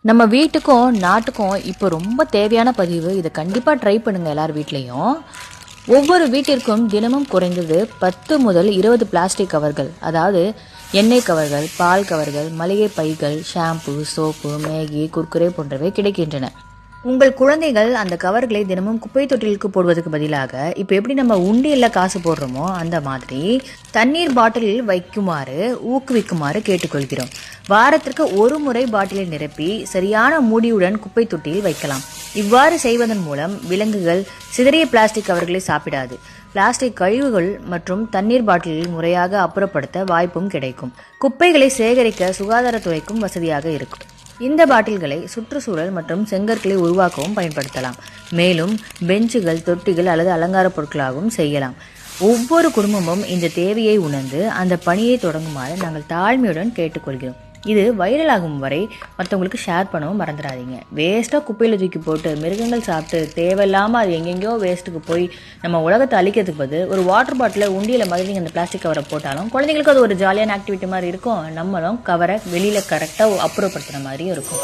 நம்ம வீட்டுக்கும் நாட்டுக்கும் இப்போ ரொம்ப தேவையான பதிவு. இதை கண்டிப்பாக ட்ரை பண்ணுங்கள் எல்லார் வீட்லேயும். ஒவ்வொரு வீட்டிற்கும் தினமும் குறைந்தது 10 முதல் 20 பிளாஸ்டிக் கவர்கள், அதாவது எண்ணெய் கவர்கள், பால் கவர்கள், மளிகை பைகள், ஷாம்பு, சோப்பு, மேகி, குர்குரே போன்றவை கிடைக்கின்றன. உங்கள் குழந்தைகள் அந்த கவர்களை தினமும் குப்பை தொட்டிலுக்கு போடுவதற்கு பதிலாக இப்போ எப்படி நம்ம உண்டியல்ல காசு போடுறோமோ அந்த மாதிரி தண்ணீர் பாட்டிலில் வைக்குமாறு ஊக்குவிக்குமாறு கேட்டுக்கொள்கிறோம். வாரத்திற்கு ஒரு முறை பாட்டிலை நிரப்பி சரியான மூடியுடன் குப்பை தொட்டியில் வைக்கலாம். இவ்வாறு செய்வதன் மூலம் விலங்குகள் சிதறிய பிளாஸ்டிக் கவர்களை சாப்பிடாது. பிளாஸ்டிக் கழிவுகள் மற்றும் தண்ணீர் பாட்டிலில் முறையாக அப்புறப்படுத்த வாய்ப்பும் கிடைக்கும். குப்பைகளை சேகரிக்க சுகாதாரத்துறைக்கும் வசதியாக இருக்கும். இந்த பாட்டில்களை சுற்றுச்சூழல் மற்றும் செங்கற்களை உருவாக்கவும் பயன்படுத்தலாம். மேலும் பெஞ்சுகள், தொட்டிகள் அல்லது அலங்கார பொருட்களாகவும் செய்யலாம். ஒவ்வொரு குடும்பமும் இந்த தேவையை உணர்ந்து அந்த பணியை தொடங்குமாறு நாங்கள் தாழ்மையுடன் கேட்டுக்கொள்கிறோம். இது வைரலாகும் வரை மற்றவங்களுக்கு ஷேர் பண்ணவும் மறந்துடாதீங்க. வேஸ்ட்டாக குப்பையில் தூக்கி போட்டு மிருகங்கள் சாப்பிட்டு தேவையில்லாமல் அது எங்கெங்கேயோ வேஸ்ட்டுக்கு போய் நம்ம உலகத்தை அழிக்கிறதுக்கு பதில் ஒரு வாட்டர் பாட்டில் உண்டியில் மாதிரி நீங்கள் அந்த பிளாஸ்டிக் கவரை போட்டாலும் குழந்தைங்களுக்கு அது ஒரு ஜாலியான ஆக்டிவிட்டி மாதிரி இருக்கும். நம்மளும் கவரை வெளியில் கரெக்டாக அப்புறப்படுத்துகிற மாதிரியும் இருக்கும்.